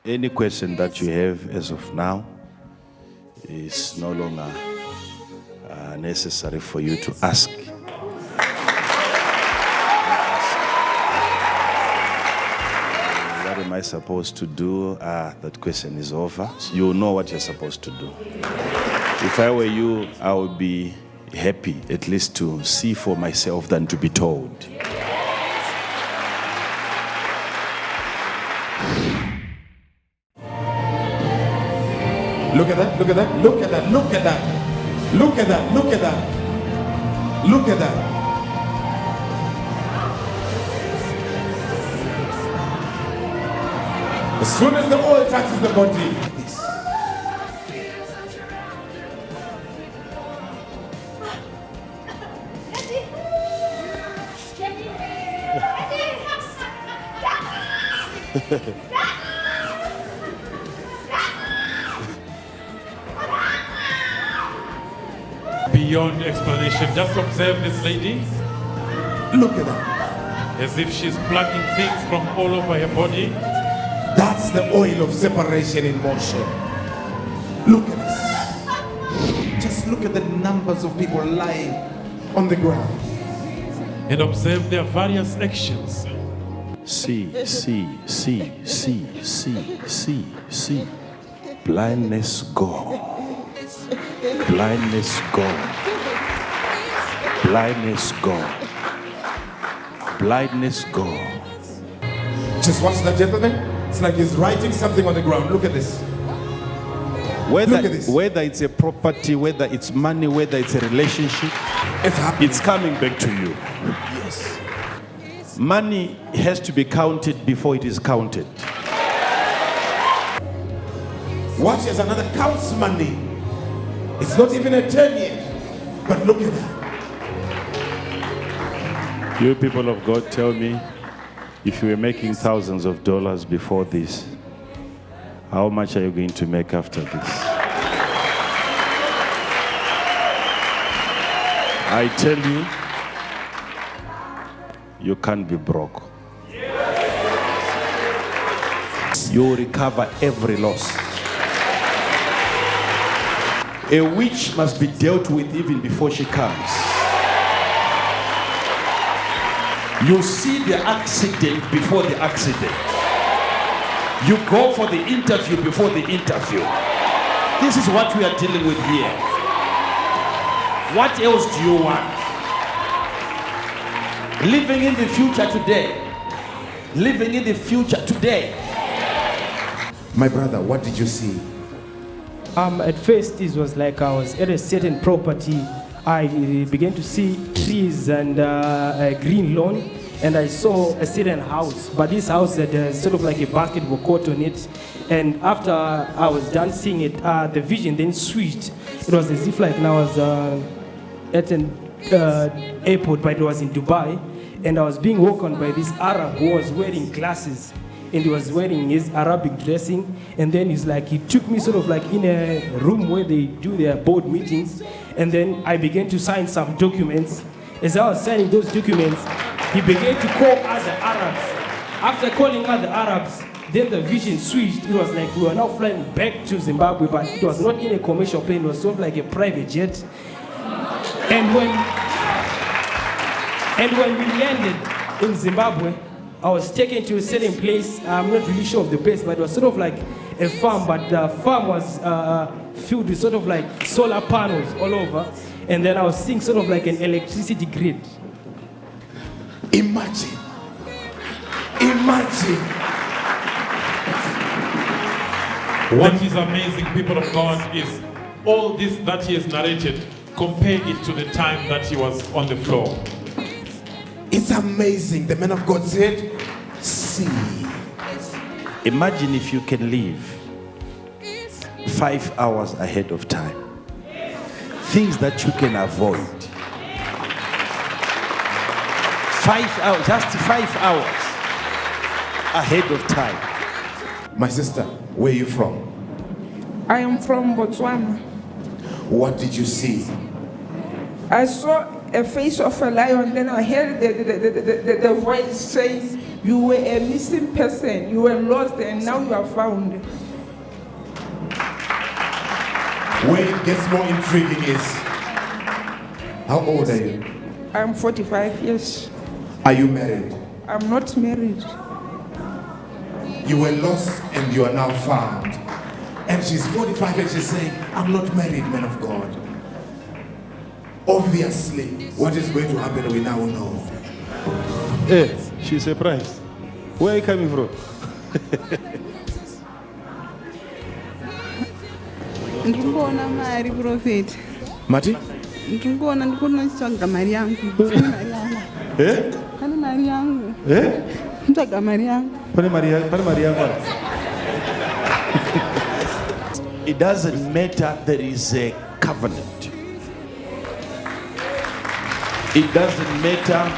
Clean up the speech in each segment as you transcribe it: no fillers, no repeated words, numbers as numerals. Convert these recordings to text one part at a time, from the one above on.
Any question that you have as of now is no longer necessary for you to ask. What am I supposed to do? That question is over. You know what you're supposed to do. If I were you, I would be happy at least to see for myself than to be told. Look at that, look at that, look at that, look at that, look at that, look at that, look at that. As soon as the oil touches the body, this. Beyond explanation, just observe this lady. Look at that. As if she's plucking things from all over her body. That's the oil of separation in motion. Look at this. Just look at the numbers of people lying on the ground. And observe their various actions. See. Blindness go. Blindness go. Blindness go. Blindness go. Just watch that gentleman. It's like he's writing something on the ground. Look at this. Look at this. Whether it's a property, whether it's money, whether it's a relationship, It's happening. it's coming back to you. Yes. Money has to be counted before it is counted. Watch as another counts money. It's not even a turn yet. But look at that. You people of God, tell me, if you were making thousands of dollars before this, how much are you going to make after this? I tell you, you can't be broke. You will recover every loss. A witch must be dealt with even before she comes. You see the accident before the accident. You go for the interview before the interview. This is what we are dealing with here. What else do you want? Living in the future today. Living in the future today. My brother, what did you see? At first, it was like I was at a certain property. I began to see trees and a green lawn, and I saw a certain house. But this house had sort of like a basketball court on it. And after I was done seeing it, the vision then switched. It was as if like I was at an airport, but it was in Dubai. And I was being walked on by this Arab who was wearing glasses. And he was wearing his Arabic dressing, and then he's like, he took me sort of like in a room where they do their board meetings, and then I began to sign some documents. As I was signing those documents, he began to call other Arabs. After calling other Arabs, then the vision switched. It was like we were now flying back to Zimbabwe, but it was not in a commercial plane, it was sort of like a private jet. And when we landed in Zimbabwe, I was taken to a certain place. I'm not really sure of the place, but it was sort of like a farm, but the farm was filled with sort of like solar panels all over. And then I was seeing sort of like an electricity grid. Imagine. What is amazing, people of God, is all this that he has narrated, compare it to the time that he was on the floor. It's amazing. The man of God said, see. Imagine if you can leave 5 hours ahead of time. Things that you can avoid. 5 hours, just 5 hours ahead of time. My sister, where are you from? I am from Botswana. What did you see? I saw a face of a lion, then I heard the voice saying, You were a missing person. You were lost and now you are found. Where it gets more intriguing is, how old are you? I'm 45 years. Are you married? I'm not married. You were lost and you are now found. And she's 45 and she's saying, I'm not married, man of God. Obviously, what is going to happen, we now know. Hey, she's surprised. Where are you coming from? Ndikuona mari prophet. Mati? Ndikuona nditsvaga mari yangu. Pane mari yangu. Nditsvaga mari yangu. Pane mari yangu. It doesn't matter, there is a covenant. It doesn't matter,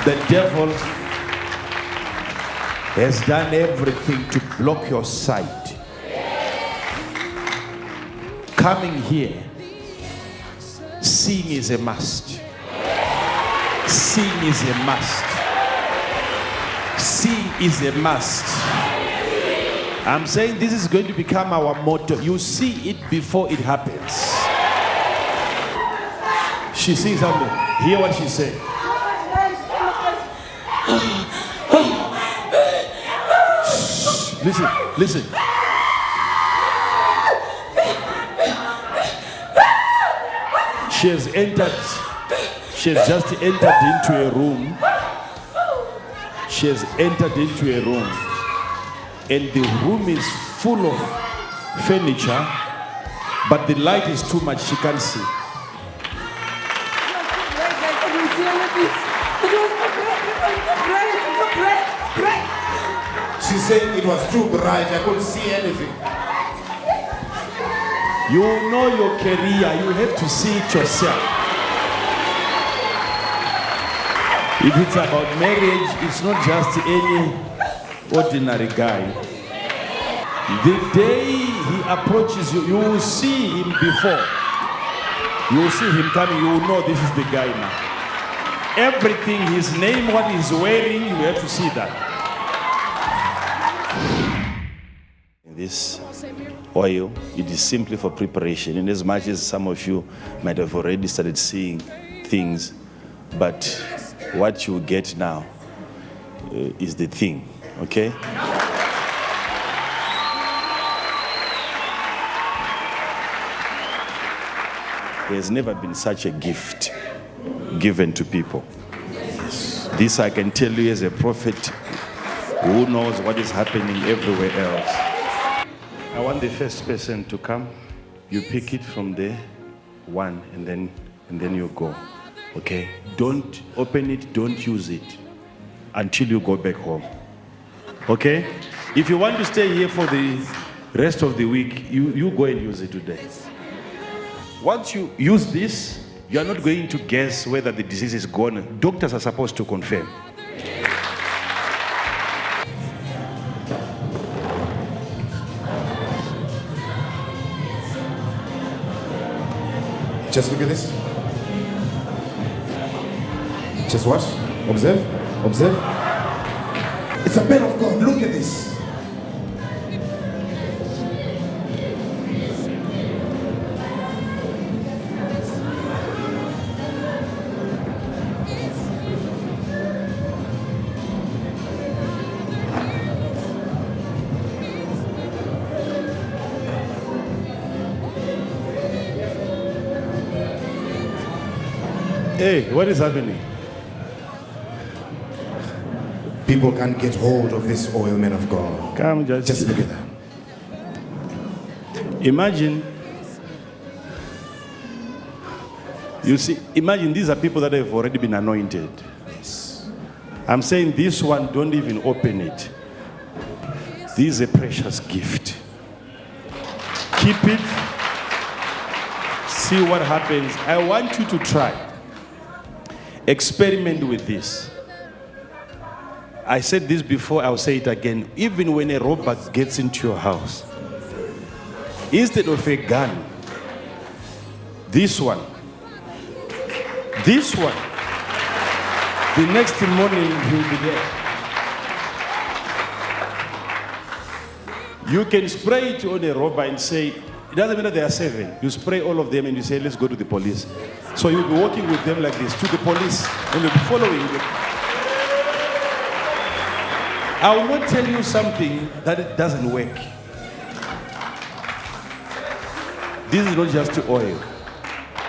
the devil has done everything to block your sight. Coming here, seeing is a must. Seeing is a must. Seeing is a must. I'm saying this is going to become our motto. You see it before it happens. She sees something. Hear what she said. Listen, listen. She has just entered into a room. She has entered into a room. And the room is full of furniture, but the light is too much, she can't see. She's saying it was too bright, I couldn't see anything. You know your career, you have to see it yourself. If it's about marriage, it's not just any ordinary guy. The day he approaches you, you will see him before. You will see him coming, you will know this is the guy now. Everything, his name, what he's wearing, you have to see that. This oil, it is simply for preparation. In as much as some of you might have already started seeing things, but what you get now is the thing, okay? There's never been such a gift given to people. This I can tell you as a prophet who knows what is happening everywhere else. I want the first person to come. You pick it from there, one, and then you go. Okay? Don't open it, don't use it until you go back home. Okay? If you want to stay here for the rest of the week, you go and use it today. Once you use this, you are not going to guess whether the disease is gone. Doctors are supposed to confirm. Just look at this. Just watch. Observe. Observe. It's a man of God. Look at this. Hey, what is happening? People can't get hold of this oil, man of God. Come, Just look at that. Imagine, you see, imagine these are people that have already been anointed. I'm saying this one, don't even open it. This is a precious gift. Keep it. See what happens. I want you to try. Experiment with this. I said this before, I'll say it again. Even when a robber gets into your house, instead of a gun, this one, the next morning he'll be there. You can spray it on a robber and say, it doesn't matter there are 7. You spray all of them and you say, let's go to the police. So you'll be walking with them like this to the police and they'll be following you. I will not tell you something that it doesn't work. This is not just oil.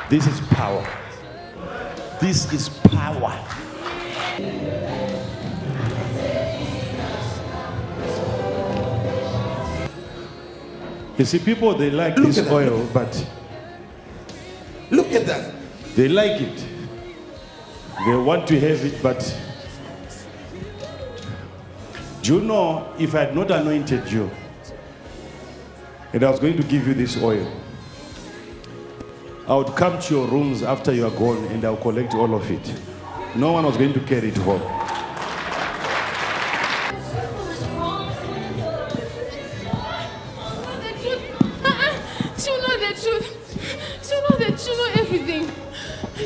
This is power. This is power. You see, people, they like Look this at that. oil, but Look at that. they like it. They want to have it, but do you know, if I had not anointed you, and I was going to give you this oil, I would come to your rooms after you are gone and I'll collect all of it. No one was going to carry it home. She'll know the truth. She'll know everything.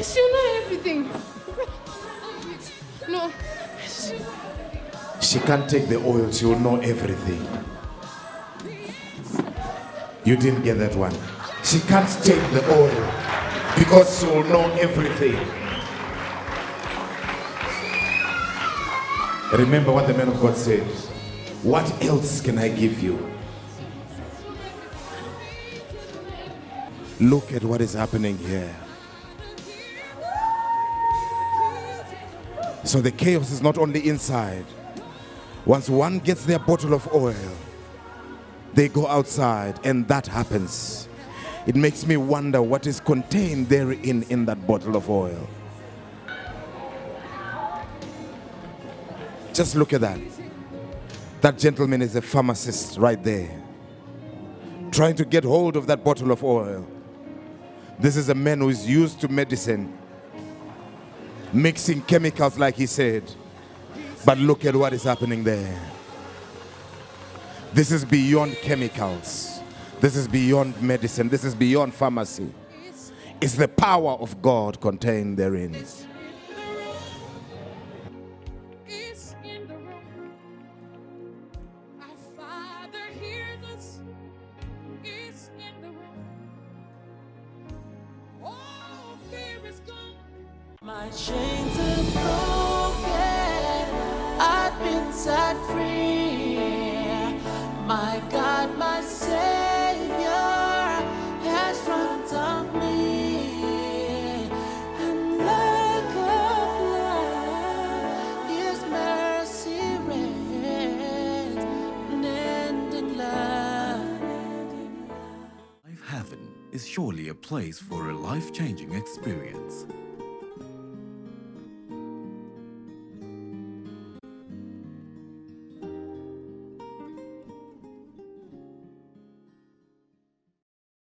She'll know everything. No. She can't take the oil, she will know everything. You didn't get that one. She can't take the oil because she will know everything. Remember what the man of God said. What else can I give you? Look at what is happening here. So the chaos is not only inside. Once one gets their bottle of oil, they go outside and that happens. It makes me wonder what is contained therein in that bottle of oil. Just look at that. That gentleman is a pharmacist right there, trying to get hold of that bottle of oil. This is a man who is used to medicine, mixing chemicals like he said. But look at what is happening there. This is beyond chemicals. This is beyond medicine. This is beyond pharmacy. It's the power of God contained therein. It's in the room. Our Father hears us. It's in the room. All fear is gone. My chains are broken, I've been set free. My God, my Savior has ransomed me. And like of love, His mercy reigns, unending love. Life Haven is surely a place for a life-changing experience.